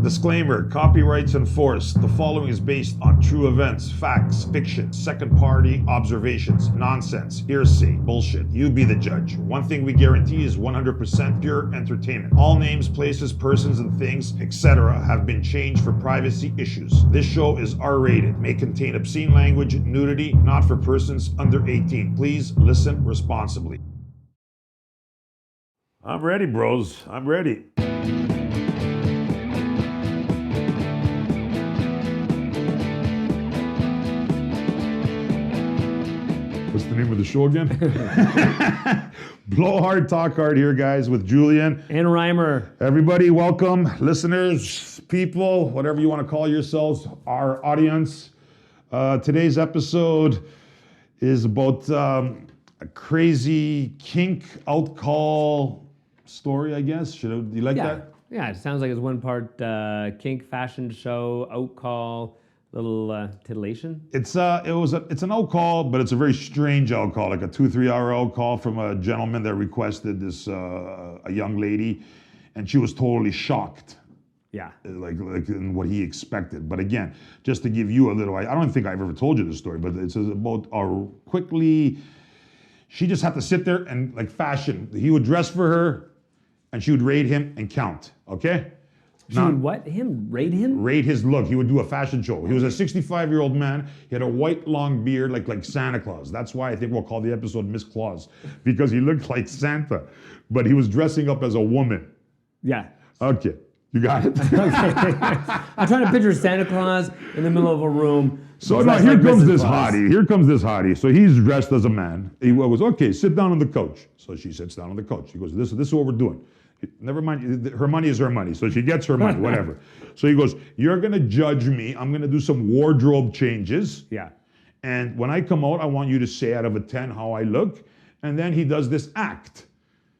Disclaimer, copyrights enforced. The following is based on true events, facts, fiction, second-party observations, nonsense, hearsay, bullshit. You be the judge. One thing we guarantee is 100% pure entertainment. All names, places, persons, and things, etc. have been changed for privacy issues. This show is R-rated, may contain obscene language, nudity, not for persons under 18. Please listen responsibly. I'm ready, bros. I'm ready. What's the name of the show again? Blowhard Talkhard here, guys, with Julian. And Reimer. Everybody, welcome. Listeners, people, whatever you want to call yourselves, our audience. Today's episode is about a crazy kink out call story, I guess. Do you like that? Yeah, it sounds like it's one part kink fashion show, out call, little titillation. It's an out call, but it's a very strange out call, like a 2-3 hour out call from a gentleman that requested this a young lady, and she was totally shocked. Yeah. Like in what he expected. But again, just to give you a little, I don't think I've ever told you this story, but it's about quickly, she just had to sit there and like fashion. He would dress for her, and she would rate him and count, okay? She would what? Rate him? Rate his look. He would do a fashion show. He was a 65-year-old man. He had a white long beard like Santa Claus. That's why I think we'll call the episode Miss Claus, because he looked like Santa, but he was dressing up as a woman. Yeah. Okay, you got it? Okay. I'm trying to picture Santa Claus in the middle of a room. So now here comes this hottie. Here comes this hottie. So he's dressed as a man. He goes, okay, sit down on the couch. So she sits down on the couch. He goes, this is what we're doing. Never mind, her money is her money, so she gets her money, whatever. So he goes, you're gonna judge me. I'm gonna do some wardrobe changes. Yeah. And when I come out, I want you to say out of a 10 how I look. And then he does this act.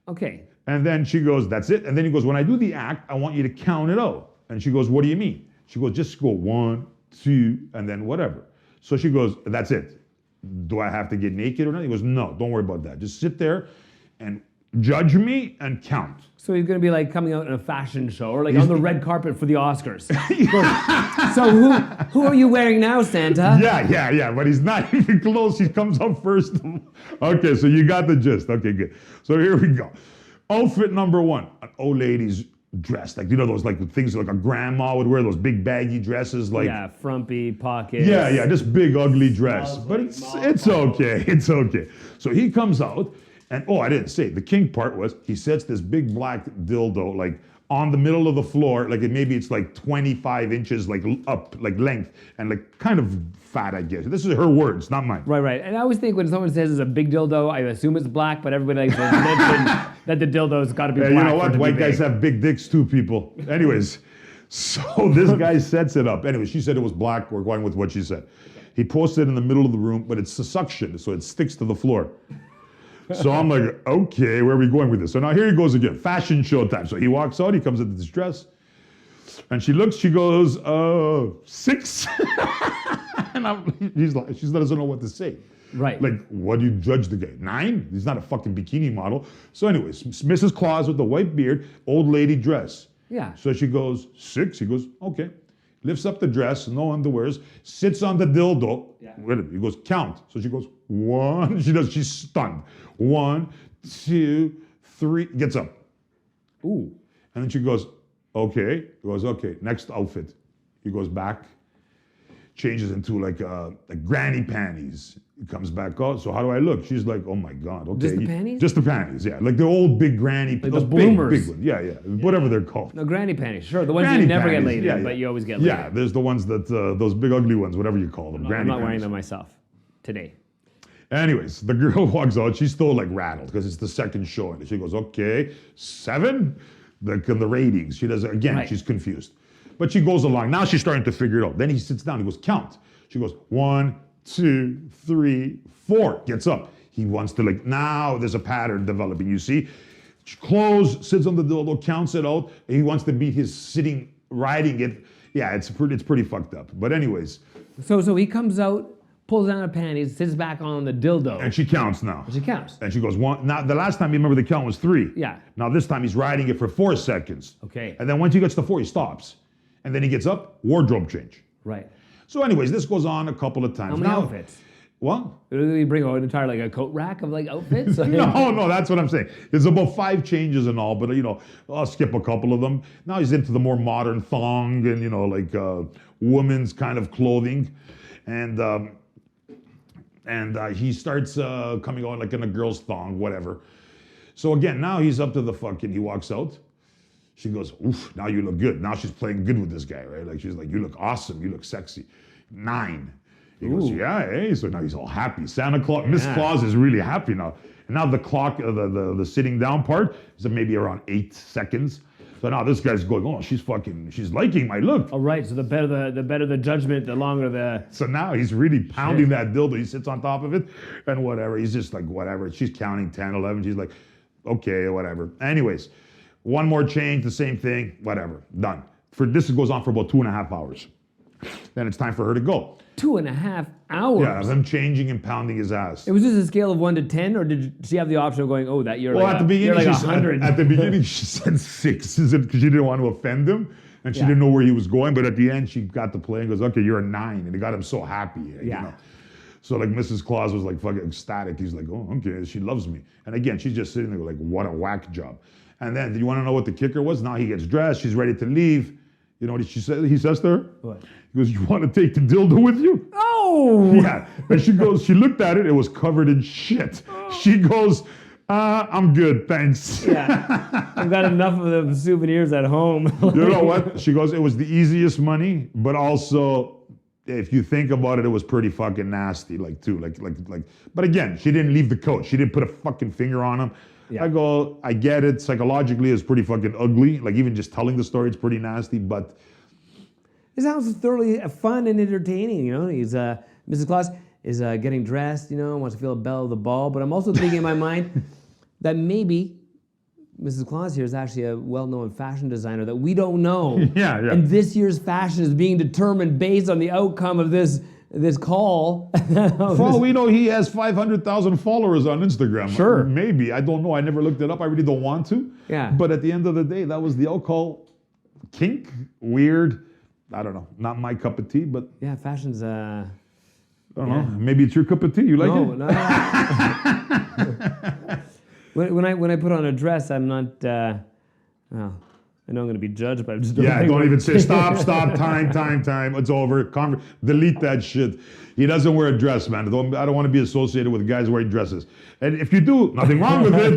Okay. And then she goes, that's it. And then he goes, when I do the act, I want you to count it out. And she goes, what do you mean? She goes, just go 1, 2, and then whatever. So she goes, that's it. Do I have to get naked or not? He goes, no, don't worry about that. Just sit there and judge me and count. So he's going to be like coming out in a fashion show or like on the red carpet for the Oscars. So who are you wearing now, Santa? Yeah. But he's not even close. He comes up first. Okay, so you got the gist. Okay, good. So here we go. Outfit number 1, an old lady's dress. Like, you know, those like things like a grandma would wear, those big baggy dresses. Like, yeah, frumpy pockets. Yeah, this big ugly dress. But it's okay. It's okay. So he comes out. And I didn't say, the kink part was he sets this big black dildo like on the middle of the floor, like maybe it's like 25 inches like up, like length, and like kind of fat, I guess. This is her words, not mine. Right. And I always think when someone says it's a big dildo, I assume it's black, but everybody likes to mention that the dildo's got to be black. You know what? White guys have big dicks too, people. Anyways, so this guy sets it up. Anyway, she said it was black. We're going with what she said. He posts it in the middle of the room, but it's a suction, so it sticks to the floor. So I'm like, okay, where are we going with this? So now here he goes again, fashion show time. So he walks out, he comes into this dress, and she looks, she goes, 6. And she doesn't know what to say. Right. Like, what do you judge the guy? 9? He's not a fucking bikini model. So anyways, Mrs. Claus with the white beard, old lady dress. Yeah. So she goes, 6. He goes, okay. Lifts up the dress, no underwears, sits on the dildo. Yeah. Wait a minute, he goes, count. So she goes, 1. She's stunned. 1, 2, 3, gets up. Ooh. And then she goes, okay. He goes, okay, next outfit. He goes back, changes into like granny panties. He comes back out. So how do I look? She's like, oh my God. Okay. Just the panties? Just the panties, yeah. Like the old big granny, like those the bloomers. Big ones. Yeah. Whatever they're called. No, granny panties, sure. The ones Granny you never panties, get laid in, yeah. but you always get laid Yeah, in. there's the ones that, those big ugly ones, whatever you call them. I'm not wearing panties. them myself today. Anyways, the girl walks out. She's still like rattled because it's the second show. And she goes, okay, 7? The ratings. She does it again. Right. She's confused. But she goes along. Now she's starting to figure it out. Then he sits down. He goes, count. She goes, 1, 2, 3, 4. Gets up. He wants to now there's a pattern developing. You see? Close, sits on the dildo, counts it out. And he wants to beat his sitting, riding it. Yeah, it's pretty fucked up. But anyways. So he comes out, pulls down her panties, sits back on the dildo. And she counts now. She counts. And she goes, 1. Now, the last time you remember the count was 3. Yeah. Now, this time he's riding it for 4 seconds. Okay. And then once he gets to 4, he stops. And then he gets up, wardrobe change. Right. So anyways, this goes on a couple of times. How many outfits? What? You bring an entire like a coat rack of like outfits? No, that's what I'm saying. There's about 5 changes and all, but I'll skip a couple of them. Now he's into the more modern thong and like women's kind of clothing, and he starts coming on like in a girl's thong, whatever. So again, now he's up to the fucking. He walks out. She goes, oof, now you look good. Now she's playing good with this guy, right? Like she's like, you look awesome. You look sexy. 9. He goes, yeah, hey. So now he's all happy. Santa Claus, Miss Claus is really happy now. And now the clock, the sitting down part is maybe around 8 seconds. So now this guy's going, oh, she's liking my look. Oh, right. So the better the judgment, the longer the. So now he's really pounding that dildo. He sits on top of it and whatever. He's just like, whatever. She's counting 10, 11. She's like, okay, whatever. Anyways, one more change, the same thing, whatever, done. This goes on for about 2.5 hours. Then it's time for her to go. 2.5 hours? Yeah, of him changing and pounding his ass. It was just a scale of 1 to 10, or did she have the option of going, oh, that you're at the beginning, you're like 100? At the beginning, she said 6, because she didn't want to offend him, and she didn't know where he was going, but at the end, she got the play and goes, okay, you're a 9, and it got him so happy. So like Mrs. Claus was like fucking ecstatic. He's like, oh, okay, she loves me. And again, she's just sitting there like, what a whack job. And then, do you want to know what the kicker was? Now he gets dressed, she's ready to leave. You know what he says to her? What? He goes, you want to take the dildo with you? Oh! Yeah. And she looked at it, it was covered in shit. She goes, I'm good, thanks. Yeah. I've got enough of the souvenirs at home. You know what? She goes, it was the easiest money, but also, if you think about it, it was pretty fucking nasty, but again, she didn't leave the coat. She didn't put a fucking finger on him. Yeah. I go, I get it. Psychologically, it's pretty fucking ugly. Like even just telling the story, it's pretty nasty, but. It sounds thoroughly fun and entertaining, He's, Mrs. Claus is getting dressed, wants to feel a belle of the ball, but I'm also thinking in my mind that maybe Mrs. Claus here is actually a well-known fashion designer that we don't know. Yeah. And this year's fashion is being determined based on the outcome of this call. For all we know, he has 500,000 followers on Instagram. Sure. Maybe. I don't know. I never looked it up. I really don't want to. Yeah. But at the end of the day, that was the alcohol. Kink, weird. I don't know. Not my cup of tea, but. Yeah, fashion's. I don't know. Maybe it's your cup of tea. You like it? No. When I put on a dress, I'm not. I know I'm going to be judged, but I'm just. Don't even say stop, time. It's over. Delete that shit. He doesn't wear a dress, man. I don't want to be associated with guys wearing dresses. And if you do, nothing wrong with it.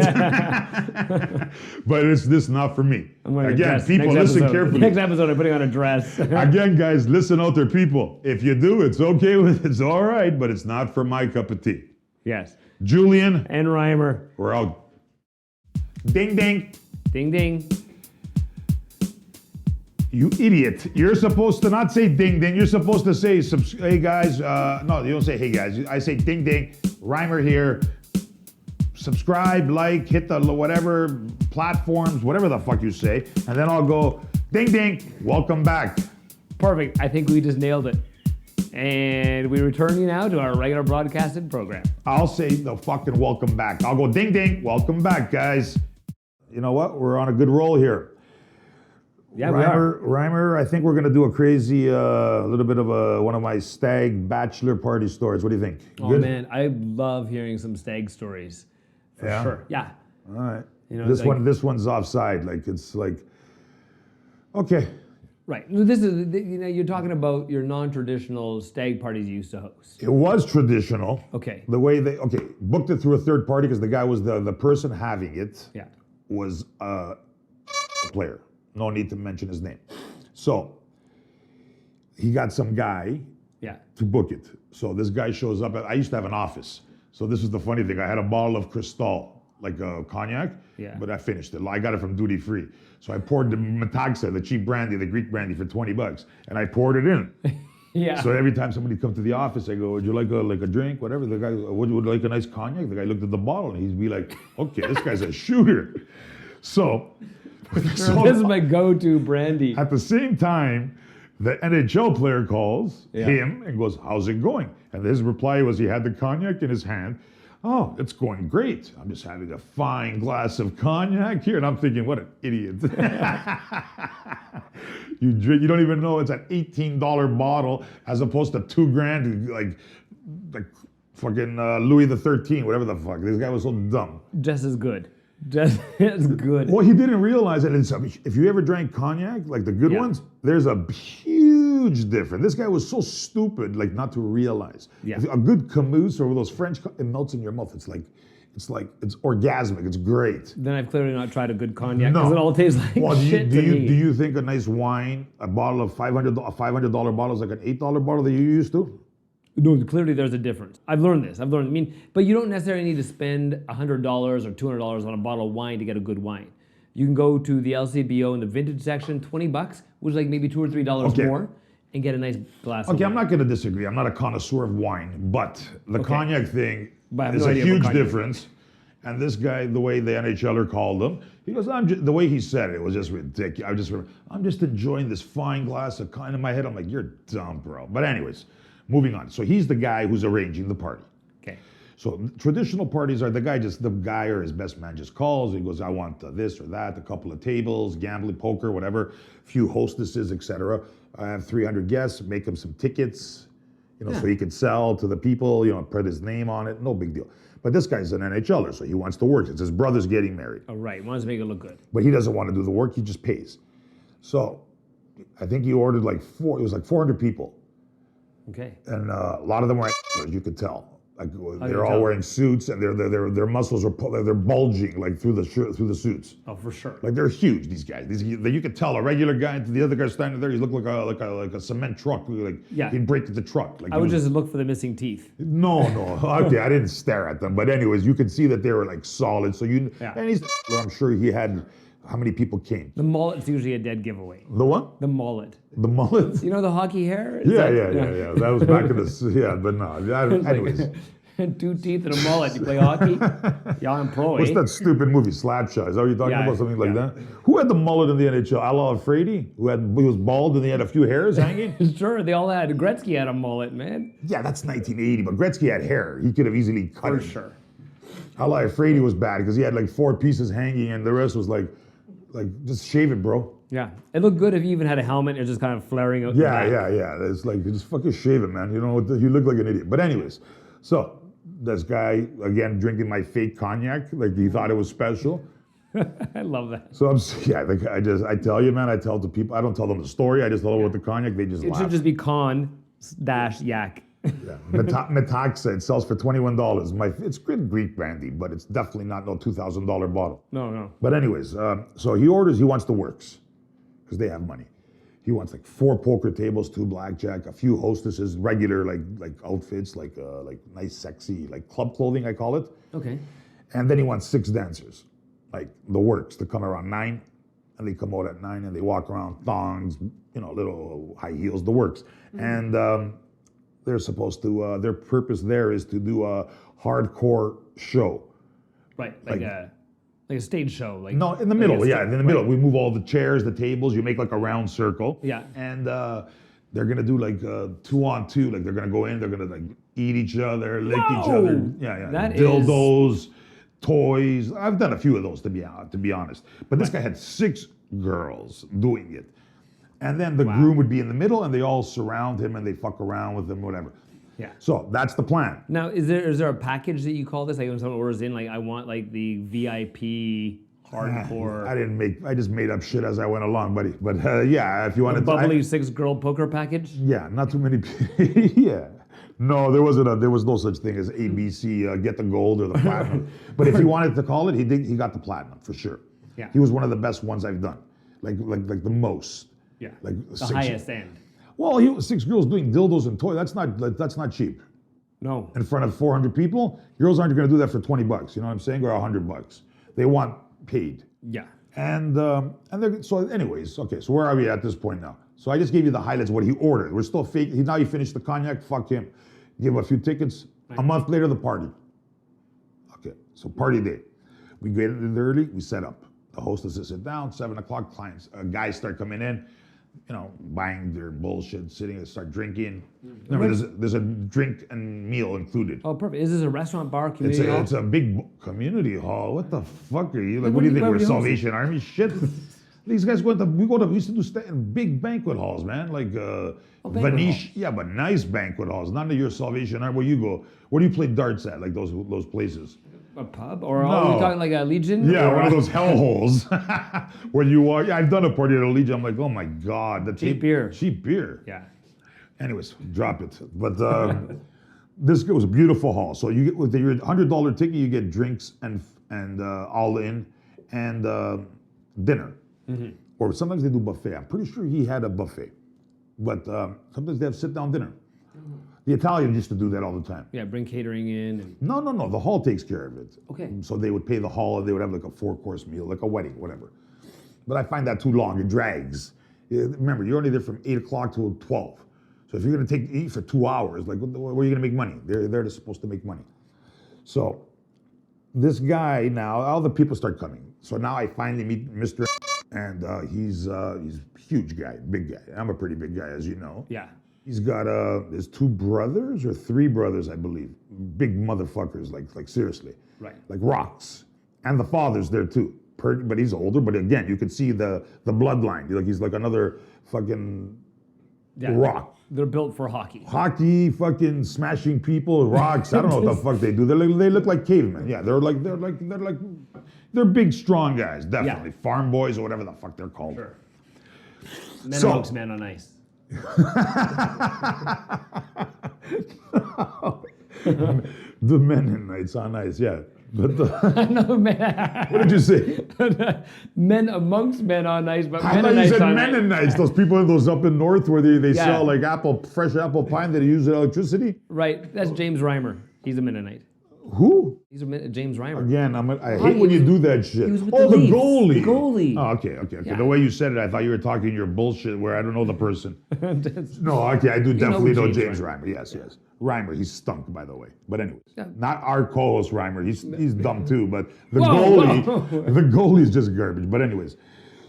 But it's this not for me. Again, people, listen carefully. Next episode, I'm putting on a dress. Again, guys, listen out there, people. If you do, it's okay with it's all right, but it's not for my cup of tea. Yes. Julian. And Reimer. We're out. Ding, ding. Ding, ding. You idiot. You're supposed to not say ding, ding. You're supposed to say, hey, guys. No, you don't say, hey, guys. I say ding, ding. Reimer here. Subscribe, like, hit the whatever platforms, whatever the fuck you say. And then I'll go, ding, ding. Welcome back. Perfect. I think we just nailed it. And we return you now to our regular broadcasted program. I'll say the fucking welcome back. I'll go ding, ding. Welcome back, guys. You know what? We're on a good roll here. Yeah, we are. Reimer, I think we're going to do a crazy, little bit of one of my stag bachelor party stories. What do you think? Oh, good? Man, I love hearing some stag stories. For sure. Yeah. All right. This one's offside. It's like, okay. Right. This is, you're talking about your non-traditional stag parties you used to host. It was traditional. Okay. The way booked it through a third party because the guy was the person having it. Yeah. Was a player. No need to mention his name. So he got some guy to book it. So this guy shows up. I used to have an office. So this is the funny thing. I had a bottle of Cristal, like a cognac, but I finished it. I got it from duty free. So I poured the Metaxa, the cheap brandy, the Greek brandy for $20, and I poured it in. Yeah. So every time somebody comes to the office, I go, would you like a drink, whatever? The guy, would you like a nice cognac? The guy looked at the bottle and he'd be like, okay, this guy's a shooter. So this is my go-to brandy. At the same time, the NHL player calls him and goes, how's it going? And his reply was he had the cognac in his hand. Oh, it's going great. I'm just having a fine glass of cognac here. And I'm thinking, what an idiot. You drink, you don't even know it's an $18 bottle as opposed to $2,000, like fucking Louis the 13th, whatever the fuck. This guy was so dumb. Just as good. Just as good. Well, he didn't realize that if you ever drank cognac, like the good Yeah. ones, there's a huge difference. This guy was so stupid, like not to realize. Yeah. A good Camus or those French, it melts in your mouth. It's orgasmic. It's great. Then I've clearly not tried a good cognac No. because it all tastes like Well, shit do to me. you think a nice wine, a bottle of $500 bottle is like an $8 bottle that you used to? No, clearly there's a difference. I've learned this. I mean, but you don't necessarily need to spend $100 or $200 on a bottle of wine to get a good wine. You can go to the LCBO in the vintage section, $20, which is like maybe $2 or $3 Okay. more, and get a nice glass of Okay, wine. I'm not going to disagree. I'm not a connoisseur of wine, but the cognac thing But I have is no a idea what huge cognac is. difference. And this guy, the way the NHLer called him, he goes, the way he said it was just ridiculous. I'm just enjoying this fine glass of cognac. In my head, I'm like, you're dumb, bro. But anyways, moving on. So he's the guy who's arranging the party. Okay. So traditional parties are the guy or his best man just calls. He goes, I want this or that, a couple of tables, gambling, poker, whatever, few hostesses, etc. I have 300 guests. Make him some tickets, so he can sell to the people. Put his name on it. No big deal. But this guy's an NHLer, so he wants to work. It's his brother's getting married, Oh, right. Wants to make it look good. but he doesn't want to do the work. He just pays. So I think he ordered it was like 400 people. Okay. And a lot of them were actors, you could tell. Like you they're all tell? wearing suits, and their muscles they're bulging like through the suits. Oh, for sure. Like they're huge. These guys. You could tell a regular guy. The other guy standing there, he looked like a cement truck. Like Yeah. he'd break the truck. Like I would just look for the missing teeth. no. Okay, I didn't stare at them, but anyways, you could see that they were like solid. So Yeah. and I'm sure he had. How many people came? The mullet's usually a dead giveaway. The what? The mullet. The mullet? You know the hockey hair? Is Yeah. that- That was back in the but no. Anyways. Two teeth and a mullet. You play hockey? Yeah, I'm pro, What's eh? that stupid movie, Slapshot? Is that what you're talking Yeah, about? Something like yeah. that? Who had the mullet in the NHL? Ala Afredi? He was bald and he had a few hairs hanging? Sure, they all had. Gretzky had a mullet, man. Yeah, that's 1980, but Gretzky had hair. He could have easily cut For it. sure. Ala Afredi was bad because he had like 4 pieces hanging and the rest was like just shave it, bro. Yeah. It looked good if you even had a helmet and just kind of flaring out the back. Yeah. It's like, just fucking shave it, man. You look like an idiot. But anyways, so this guy, again, drinking my fake cognac, like he thought it was special. I love that. So I tell you, man, I tell the people, I don't tell them the story, I just tell them what the cognac, they just It laugh. should just be con-yak. Yeah. Metaxa, it sells for $21. It's good Greek brandy, but it's definitely not no $2,000 bottle. No. But anyways, so he wants the works, because they have money. He wants like 4 poker tables, 2 blackjack, a few hostesses, regular like outfits, like nice, sexy, like club clothing, I call it. Okay. And then he wants 6 dancers, like the works, to come around 9, and they come out at 9 and they walk around thongs, little high heels, the works. Mm-hmm. And they're supposed to, their purpose there is to do a hardcore show. Right. Like a stage show. Like No, in the middle, a yeah, stage- in the middle. right. We move all the chairs, the tables, you make like a round circle. Yeah. And they're gonna do like 2-on-2, like they're gonna go in, they're gonna like eat each other, lick each Whoa! other. Yeah. That Dildos, toys. I've done a few of those to be honest. But this guy had 6 girls doing it. And then the groom would be in the middle and they all surround him and they fuck around with him, whatever. Yeah. So that's the plan. Now, is there a package that you call this? Like when someone orders in, like I want like the VIP hardcore, I just made up shit as I went along, buddy. But yeah, if you want to, bubbly 6-girl poker package? yeah, not too many. Yeah, no, there was no such thing as ABC, get the gold or the platinum. But if he wanted to call it, he got the platinum for sure. Yeah. He was one of the best ones I've done, like the most. Yeah. Like The highest end. Well, he was 6 girls doing dildos and toys. That's not cheap. No. In front of 400 people, girls aren't going to do that for $20. You know what I'm saying? Or $100. They want paid. Yeah. And so anyways, okay, so where are we at this point now? So I just gave you the highlights of what he ordered. We're still fake. Now he finished the cognac, fuck him. Give him a few tickets. A month later, the party. Okay, so party day. We get in early, we set up. The hostesses sit down, 7 o'clock, guys start coming in. buying their bullshit, sitting and start drinking. Remember, there's a drink and meal included. Oh, perfect. Is this a restaurant, bar, community hall? It's a big community hall. What the fuck are you? Like, Like, what do you think? where We're we hosting? Salvation Army? Shit. These guys we used to do stay in big banquet halls, man. Like banquet Venetian, yeah, but nice banquet halls. None of your Salvation Army. Where you go? Where do you play darts at? Like those places. A pub? Or are we talking like a Legion? Yeah, or one of those hell holes where you walk. Yeah, I've done a party at a Legion. I'm like, oh my god, the Cheap beer. Cheap beer. Yeah. Anyways, drop it. But this was a beautiful hall. So you get with your $100 ticket, you get drinks and all in and dinner. Mm-hmm. Or sometimes they do buffet. I'm pretty sure he had a buffet, but sometimes they have sit-down dinner. The Italians used to do that all the time. Yeah, bring catering in. And... No. The hall takes care of it. Okay. So they would pay the hall, and they would have like a 4-course meal, like a wedding, whatever. But I find that too long. It drags. Remember, you're only there from 8 o'clock to 12. So if you're going to eat for 2 hours, like where are you going to make money? They're supposed to make money. So this guy now, all the people start coming. So now I finally meet Mr. And he's a huge guy, big guy. I'm a pretty big guy, as you know. Yeah. He's got his 2 brothers or 3 brothers, I believe. Big motherfuckers, like seriously. Right. Like rocks. And the father's there too. But he's older, but again, you could see the bloodline. Like he's like another fucking rock. They're built for hockey. Hockey, fucking smashing people, rocks. I don't know what the fuck they do. They look like cavemen. Yeah, they're big, strong guys, definitely. Yeah. Farm boys or whatever the fuck they're called. Sure. Men amongst men on ice. The Mennonites on ice, yeah. But No, man. what did you say? Men amongst men on ice, but I thought you Mennonites said on Mennonites. Those people in those up in north where they Yeah. sell like fresh apple pie that they use electricity. Right, that's James Reimer. He's a Mennonite. Who? He's a James Reimer. Again, I hate when you do that shit. he was with Oh, the the Leafs. goalie. The goalie. Oh, okay. Yeah. The way you said it, I thought you were talking your bullshit where I don't know the person. No, okay, I do definitely know James Reimer. Yes. Reimer, he's stunk, by the way. But anyways, not our co-host Reimer. He's dumb too. But the goalie is just garbage. But anyways,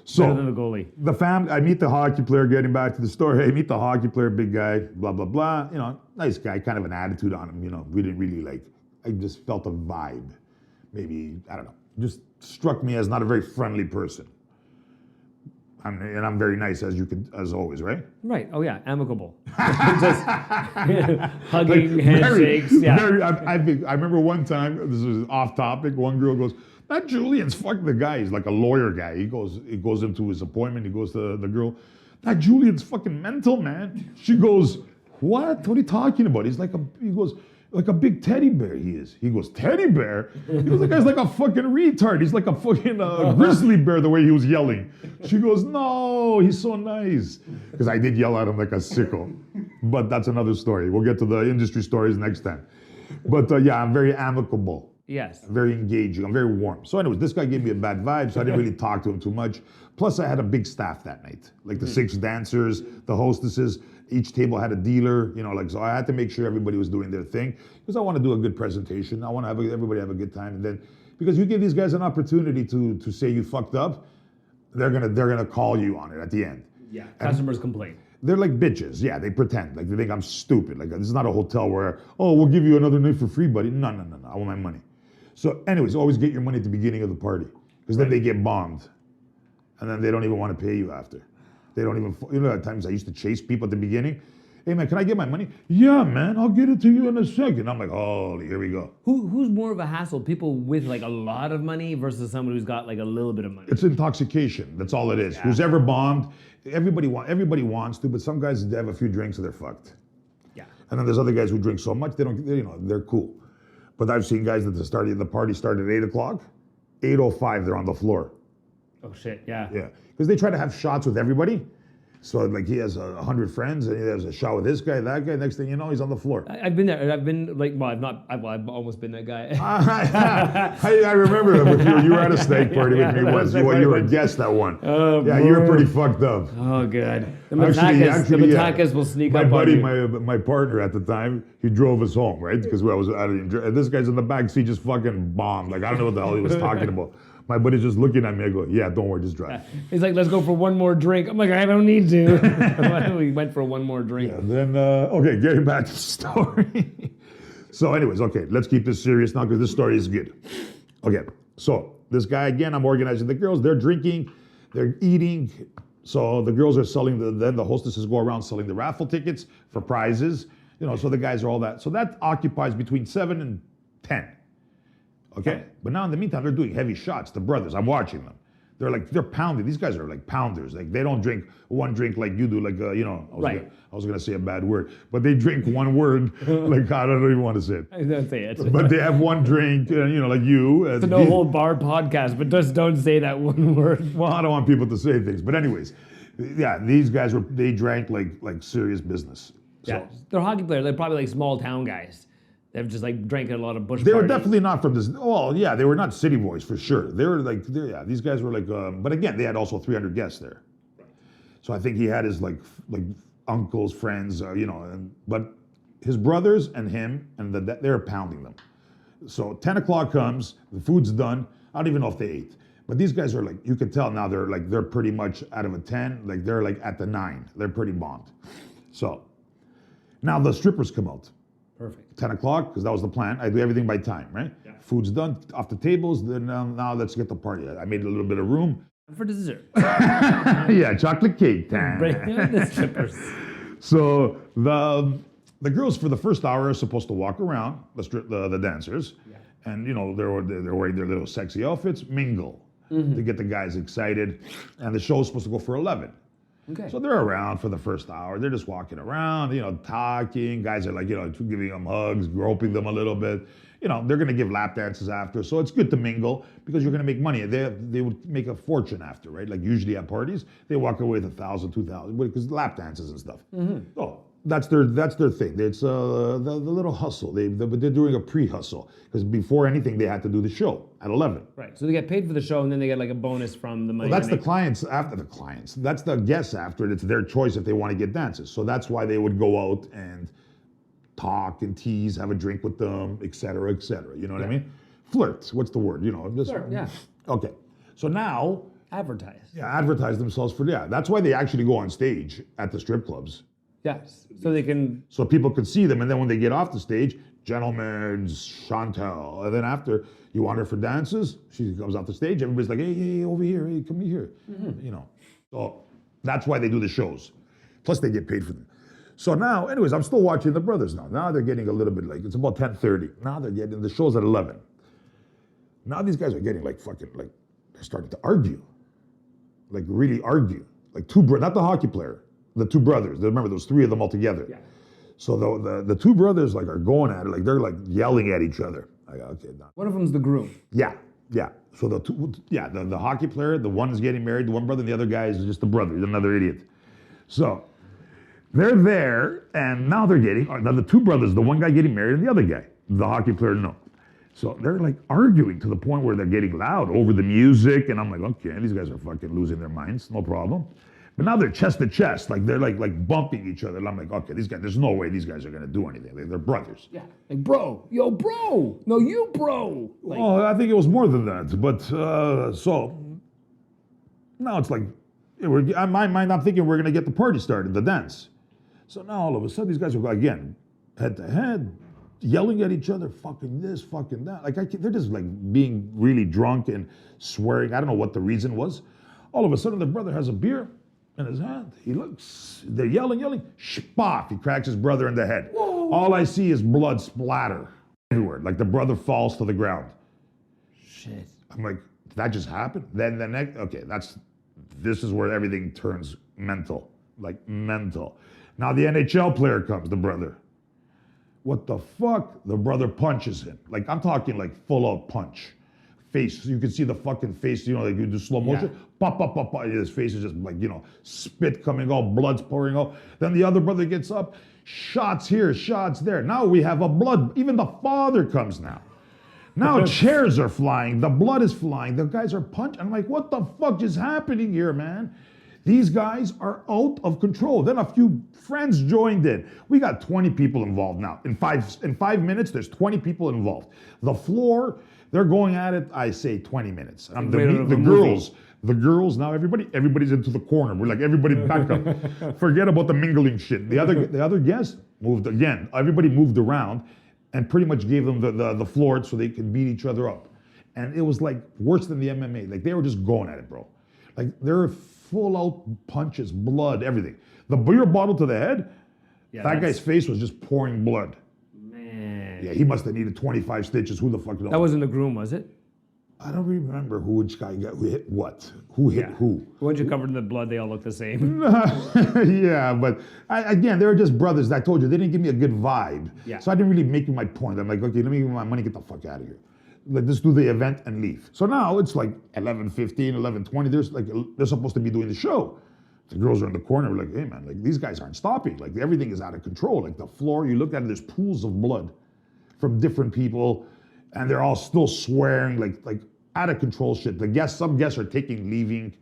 so Better than the goalie. the family. I meet the hockey player. Getting back to the story, I meet the hockey player, big guy, blah blah blah. Nice guy, kind of an attitude on him. We didn't really like. I just felt a vibe. Maybe, I don't know. Just struck me as not a very friendly person. I'm very nice as always, right? Right. Oh yeah, amicable. Just hugging, handshakes. I remember one time. This is off topic. One girl goes, "That Julian's fuck the guy. He's like a lawyer guy." He goes into his appointment. He goes to the girl. "That Julian's fucking mental, man." She goes, "What? What are you talking about?" He goes, like a big teddy bear he is. He goes, "Teddy bear?" He goes, "The guy's like a fucking retard. He's like a fucking grizzly bear," the way he was yelling. She goes, "No, he's so nice." Because I did yell at him like a sicko. But that's another story. We'll get to the industry stories next time. But yeah, I'm very amicable. Yes. Very engaging. I'm very warm. So anyways, this guy gave me a bad vibe, so I didn't really talk to him too much. Plus, I had a big staff that night. Like the 6 dancers, the hostesses. Each table had a dealer, so I had to make sure everybody was doing their thing because I want to do a good presentation. I want to have everybody have a good time. And then, because you give these guys an opportunity to say you fucked up, they're gonna call you on it at the end. Yeah. Customers complain. They're like bitches. Yeah, they pretend. Like they think I'm stupid. Like this is not a hotel where, "Oh, we'll give you another night for free, buddy." No. I want my money. So anyways, always get your money at the beginning of the party because then they get bombed. And then they don't even want to pay you after. They don't even, at times I used to chase people at the beginning. "Hey man, can I get my money?" "Yeah, man, I'll get it to you in a second." I'm like, "Oh, here we go." Who's more of a hassle? People with like a lot of money versus someone who's got like a little bit of money? It's intoxication. That's all it is. Yeah. Who's ever bombed, everybody wants to, but some guys, they have a few drinks and they're fucked. Yeah. And then there's other guys who drink so much, they're cool. But I've seen guys that the party started at 8 o'clock, 8:05, they're on the floor. Oh shit, yeah. Yeah, because they try to have shots with everybody. So like he has 100 friends and he has a shot with this guy, that guy. Next thing you know, he's on the floor. I've been there. I've been like, well, I've almost been that guy. I remember that with you. You were at a steak party with me once. You were a guest that one. Oh, yeah, you were pretty fucked up. Oh, good. The Matakas will sneak up on you. My buddy, my partner at the time, he drove us home, right? Because I was out of and this guy's in the back seat just fucking bombed. Like, I don't know what the hell he was talking about. My buddy's just looking at me. I go, yeah, don't worry, just drive. He's like, let's go for one more drink. I'm like, I don't need to. We went for one more drink. And then, okay, getting back to the story. So anyways, okay, let's keep this serious now because this story is good. Okay, so this guy, again, I'm organizing the girls. They're drinking, they're eating. So the girls are selling, then the hostesses go around selling the raffle tickets for prizes. So the guys are all that. So that occupies between 7 and 10. Okay? But now in the meantime, they're doing heavy shots, the brothers. I'm watching them. They're pounding. These guys are like pounders. Like they don't drink one drink like you do, like, I was going to say a bad word, but they drink one word, like, I don't even want to say it. I don't say it. But they have one drink, like you. It's a no-hold-barred podcast, but just don't say that one word. Well, I don't want people to say things. But anyways, yeah, these guys, they drank like serious business. So, yeah, they're hockey players. They're probably like small town guys. They've just like drank a lot of bush They were parties. definitely not from this. Well, yeah, they were not city boys for sure. They were like, these guys were like, but again, they had also 300 guests there. So I think he had his like uncles, friends, but his brothers and him, and they're pounding them. So 10 o'clock comes, the food's done. I don't even know if they ate. But these guys are like, you can tell now they're pretty much out of a 10, like they're like at the 9. They're pretty bombed. So now the strippers come out. Perfect. 10 o'clock, because that was the plan. I do everything by time, right? Yeah. Food's done, off the tables, then now let's get the party. I made a little bit of room. For dessert. Yeah, chocolate cake time. Bring the strippers. So the girls for the first hour are supposed to walk around, the dancers, and they're wearing their little sexy outfits, mingle to get the guys excited, and the show's supposed to go for 11. Okay. So they're around for the first hour. They're just walking around, talking. Guys are like, giving them hugs, groping them a little bit. They're going to give lap dances after. So it's good to mingle because you're going to make money. They would make a fortune after, right? Like usually at parties, they walk away with $1,000, $2,000 because lap dances and stuff. So that's their thing. It's the little hustle. But they're doing a pre-hustle because before anything, they had to do the show at 11. Right. So they get paid for the show and then they get like a bonus from the money. Well, that's the clients after the clients. That's the guests after. It's their choice if they want to get dances. So that's why they would go out and talk and tease, have a drink with them, et cetera, et cetera. You know what I mean? Flirt. What's the word? Sure, yeah. Okay. So now. Advertise. Yeah, advertise themselves that's why they actually go on stage at the strip clubs. Yes. So they can. So people could see them, and then when they get off the stage, gentlemen, Chantel. And then after, you want her for dances? She comes off the stage, everybody's like, hey, over here, hey, come here. So that's why they do the shows. Plus they get paid for them. So now, anyways, I'm still watching the brothers now. Now they're getting a little bit it's about 10:30. Now they're getting, the show's at 11. Now these guys are getting they're starting to argue. Like really argue. Like not the hockey player, the two brothers. Remember, there's 3 of them all together. Yeah. So the 2 brothers are going at it, they're yelling at each other. Okay, now. One of them's the groom. Yeah. So the hockey player, the one is getting married, the one brother, and the other guy is just the brother. He's another idiot. So they're there, and now they're now the 2 brothers, the one guy getting married and the other guy, the hockey player, no. So they're arguing to the point where they're getting loud over the music, and I'm like, okay, these guys are fucking losing their minds, no problem. But now they're chest to chest, they're bumping each other. And I'm like, okay, these guys, there's no way these guys are gonna do anything. They're brothers. Yeah, bro, yo, bro, no, you, bro. I think it was more than that. But so now it's in my mind, I'm thinking we're gonna get the party started, the dance. So now all of a sudden, these guys are again head to head, yelling at each other, fucking this, fucking that. They're just being really drunk and swearing. I don't know what the reason was. All of a sudden, the brother has a beer in his hand. He looks, they're yelling. Shpoff, he cracks his brother in the head. Whoa. All I see is blood splatter everywhere. The brother falls to the ground. Shit. I'm like, did that just happen? Then the next, okay, this is where everything turns mental. Mental. Now the NHL player comes, the brother. What the fuck? The brother punches him. I'm talking full out punch. Face, you can see the fucking face, you do slow motion. Yeah. Pop, pop, pop, pop. His face is just spit coming out, blood's pouring out. Then the other brother gets up, shots here, shots there. Now we have a blood, even the father comes now. Now chairs are flying, the blood is flying, the guys are punching. I'm like, what the fuck is happening here, man? These guys are out of control. Then a few friends joined in. We got 20 people involved now. In five minutes, there's 20 people involved. The floor, They're going at it, I say 20 minutes. Right out of a movie. The girls, now everybody's into the corner. We're like, everybody back up. Forget about the mingling shit. The other guests moved again. Everybody moved around and pretty much gave them the floor so they could beat each other up. And it was like worse than the MMA. Like they were just going at it, bro. Like they're full out punches, blood, everything. The beer bottle to the head, that guy's face was just pouring blood. Man. Yeah, he must have needed 25 stitches. Who the fuck knows? That wasn't the groom, was it? I don't remember which guy who hit what. Who hit who? Once you're covered in the blood, they all look the same. Yeah, but again, they were just brothers. I told you, they didn't give me a good vibe. Yeah. So I didn't really make my point. I'm like, okay, let me give me my money, get the fuck out of here. Like, just do the event and leave. So now it's like 11:15, 11:20. They're supposed to be doing the show. The girls are in the corner. We're like, hey man, like these guys aren't stopping. Like everything is out of control. Like the floor, you look at it, there's pools of blood from different people, and they're all still swearing, like out of control shit. Some guests are leaving.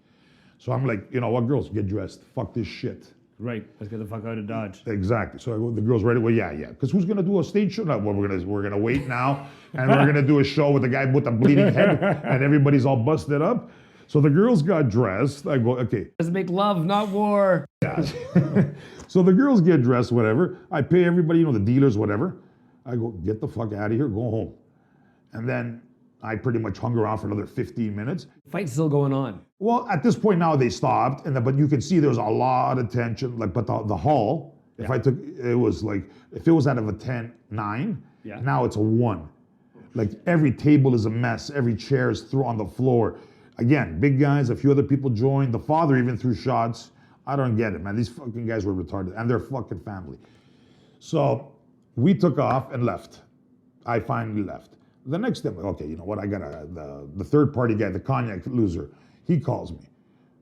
So I'm like, you know what, girls, get dressed. Fuck this shit. Right, let's get the fuck out of Dodge. Exactly. So I go, the girls ready? Well, yeah. Because who's gonna do a stage show? No, well, we're gonna wait now, and we're gonna do a show with the guy with the bleeding head, and everybody's all busted up. So the girls got dressed. I go, okay. Let's make love, not war. Yeah. So the girls get dressed, whatever. I pay everybody, the dealers, whatever. I go, get the fuck out of here, go home. And then I pretty much hung around for another 15 minutes. Fight's still going on. Well, at this point now they stopped, but you can see there was a lot of tension. But the hall, if it was out of a 10, 9, now it's a 1. Like every table is a mess, every chair is thrown on the floor. Again, big guys, a few other people joined. The father even threw shots. I don't get it, man. These fucking guys were retarded, and they're fucking family. So we took off and left. I finally left. The next day, okay, you know what? I got the third party guy, the cognac loser. He calls me,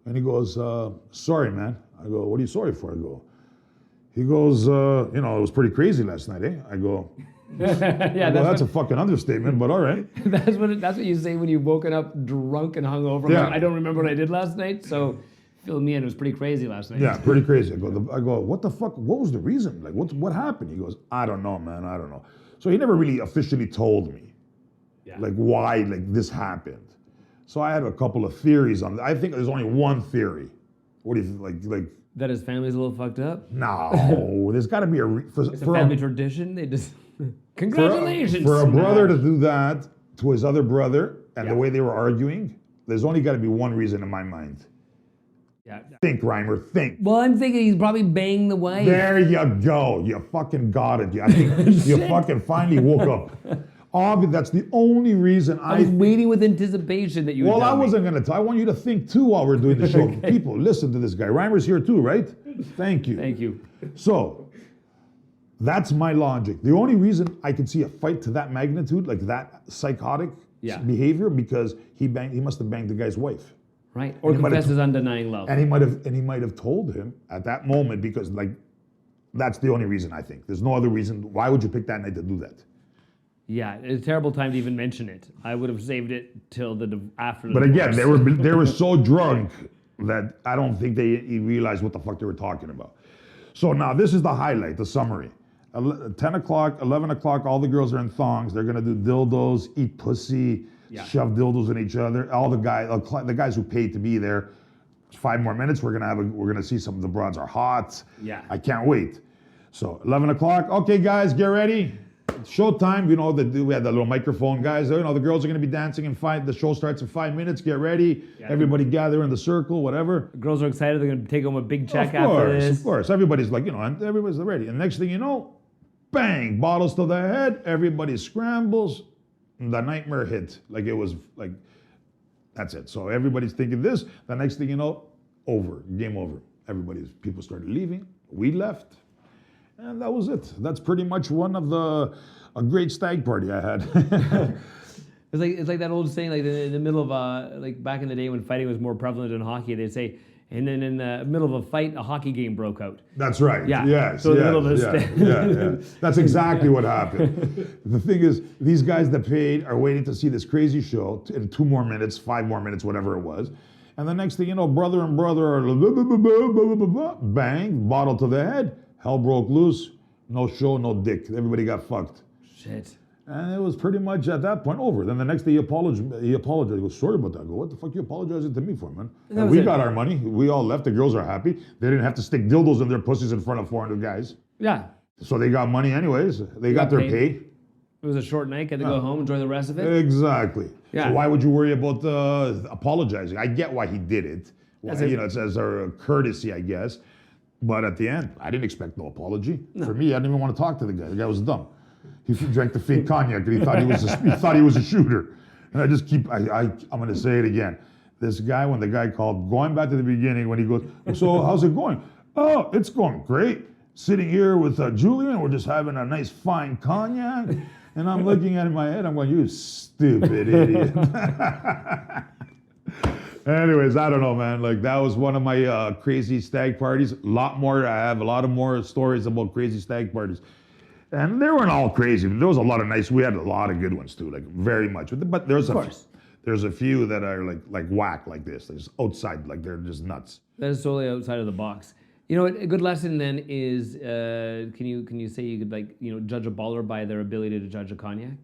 and he goes, "Sorry, man." I go, "What are you sorry for?" He goes, "It was pretty crazy last night, eh?" I go, that's a fucking understatement, but all right. That's what you say when you've woken up drunk and hungover. Yeah. Like, I don't remember what I did last night, so fill me in. It was pretty crazy last night. Yeah, pretty crazy. I go, what the fuck? What was the reason? Like, what happened? He goes, I don't know, man. I don't know. So he never really officially told me, like why this happened. So I had a couple of theories on that. I think there's only one theory. What do you think? Like that his family's a little fucked up. No, there's got to be It's a family tradition. They just congratulations for a brother to do that to his other brother, and the way they were arguing. There's only got to be one reason in my mind. Yeah. Think, Reimer, think. Well, I'm thinking he's probably banging the wife. There you go. You fucking got it. I think you fucking finally woke up. That's the only reason I was waiting with anticipation that you would Well, tell I wasn't going to tell. I want you to think too while we're doing the show. Okay. People, listen to this guy. Reimer's here too, right? Thank you. Thank you. So, that's my logic. The only reason I could see a fight to that magnitude, like that psychotic behavior, because he must have banged the guy's wife. Right. Or confesses undenying love. And he might have told him at that moment, because that's the only reason I think. There's no other reason. Why would you pick that night to do that? Yeah, it's a terrible time to even mention it. I would have saved it till after the But divorce. again, they were so drunk that I don't think they realized what the fuck they were talking about. So now this is the highlight, the summary. 10 o'clock, 11 o'clock, all the girls are in thongs. They're gonna do dildos, eat pussy, shove dildos in each other. All the guys who paid to be there. 5 more minutes. We're gonna see some of the broads are hot. Yeah. I can't wait. So 11 o'clock. Okay, guys, get ready. It's showtime. We had the little microphone guys. The girls are gonna be dancing in 5. The show starts in 5 minutes. Get ready. Yeah, everybody gather in the circle. Whatever. The girls are excited. They're gonna take home a big check after this. Of course. Everybody's and everybody's ready. And next thing you know, bang! Bottles to the head. Everybody scrambles. The nightmare hit. It was that's it. So everybody's thinking this. The next thing you know, over. Game over. People started leaving. We left. And that was it. That's pretty much a great stag party I had. It's like that old saying, in the middle of back in the day when fighting was more prevalent in hockey, they'd say, and then in the middle of a fight, a hockey game broke out. That's right. Yeah. Yes. So in the middle of this. That's exactly what happened. The thing is, these guys that paid are waiting to see this crazy show in 2 more minutes, 5 more minutes, whatever it was. And the next thing you know, brother and brother are bang, bottle to the head. Hell broke loose. No show, no dick. Everybody got fucked. Shit. And it was pretty much at that point over. Then the next day he apologized. He goes, sorry about that. I go, what the fuck you apologizing to me for, man? And we got our money. We all left. The girls are happy. They didn't have to stick dildos in their pussies in front of 400 guys. Yeah. So they got money anyways. They got their pay. It was a short night. Got to go home, enjoy the rest of it. Exactly. Yeah. So why would you worry about apologizing? I get why he did it. Well, it's as a courtesy, I guess. But at the end, I didn't expect no apology. No. For me, I didn't even want to talk to the guy. The guy was dumb. He drank the fake cognac and he thought he was a shooter. And I just keep, I'm going to say it again. This guy, when the guy called, going back to the beginning, when he goes, so how's it going? Oh, it's going great. Sitting here with Julian, we're just having a nice fine cognac. And I'm looking at it in my head, I'm going, you stupid idiot. Anyways, I don't know, man. Like, that was one of my crazy stag parties. I have a lot of more stories about crazy stag parties. And they weren't all crazy. There was a lot of we had a lot of good ones too, like very much. But there's a few that are like whack like this. There's outside, like they're just nuts. That is totally outside of the box. You know, a good lesson then is, can you say you could judge a baller by their ability to judge a cognac?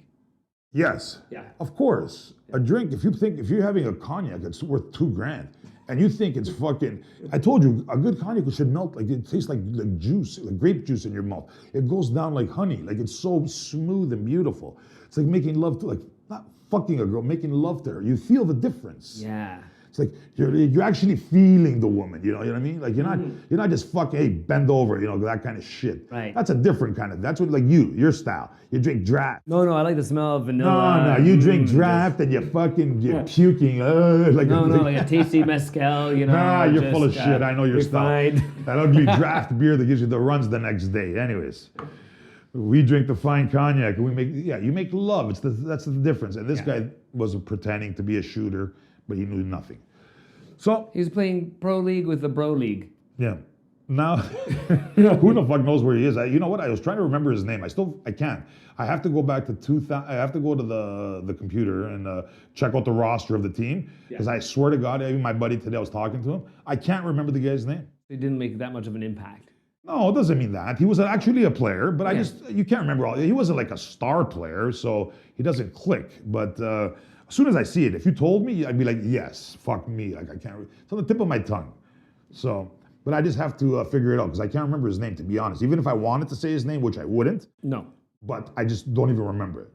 Yes. Yeah. Of course. Yeah. A drink, if you're having a cognac, it's worth $2,000. And you think it's fucking, I told you, a good cognac should melt, like it tastes like juice, like grape juice in your mouth. It goes down like honey, like it's so smooth and beautiful. It's like making love to, like, not fucking a girl, making love to her. You feel the difference. Yeah. It's like you're actually feeling the woman, you know what I mean? Like you're not just fucking, hey, bend over, that kind of shit. Right. That's a different kind of, that's what, like your style. You drink draft. No, I like the smell of vanilla. No, you drink draft and you're puking. Like a tasty mezcal, Nah, you're full of shit. I know your style. Fine. That ugly draft beer that gives you the runs the next day. Anyways, we drink the fine cognac and you make love. That's the difference. And this guy was pretending to be a shooter, but he knew nothing. So he was playing pro league with the bro league. Yeah. Now, who the fuck knows where he is? You know what? I was trying to remember his name. I can't. I have to go back to 2000. I have to go to the computer and check out the roster of the team because I swear to God, even my buddy today, I was talking to him. I can't remember the guy's name. He didn't make that much of an impact. No, it doesn't mean that. He was actually a player, but you can't remember he wasn't like a star player, so he doesn't click. But as soon as I see it, if you told me, I'd be like, yes, fuck me. Like I can't. It's on the tip of my tongue. So. But I just have to figure it out because I can't remember his name, to be honest. Even if I wanted to say his name, which I wouldn't. No. But I just don't even remember it.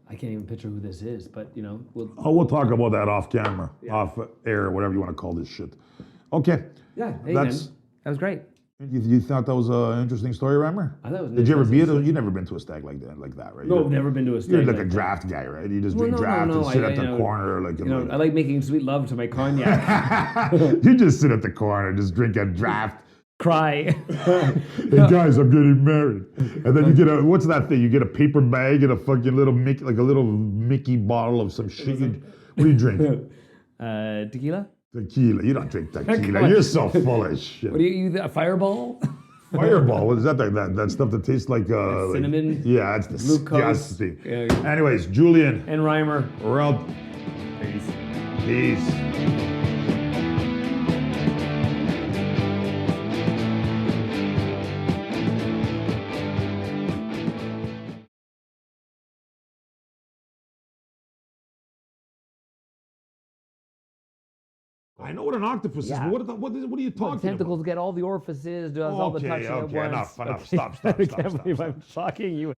I can't even picture who this is, but we'll talk about that off camera, off air, whatever you want to call this shit. Okay. Yeah. Hey, that was great. You thought that was an interesting story, Reimer? I thought it was. Did you ever be You've never been to a stag like that, right? No, I've never been to a stag. You're like a draft guy, right? You just drink draft and sit at the corner, like. I like making sweet love to my cognac. You just sit at the corner, just drink a draft. Cry. Hey guys, I'm getting married. And then you get what's that thing? You get a paper bag and a fucking little Mickey bottle of some shit. What do you drink? Tequila? Tequila. You don't drink tequila. You're so full of shit. What do you a Fireball? Fireball? What is that? That stuff that tastes like cinnamon? Yeah, it's disgusting. Yeah. Anyways, Julian. And Reimer. We're out. Peace. I know what an octopus is, but what are you talking about? Tentacles get all the orifices, does all the touching at once. Enough. Stop. I can't believe I'm shocking you.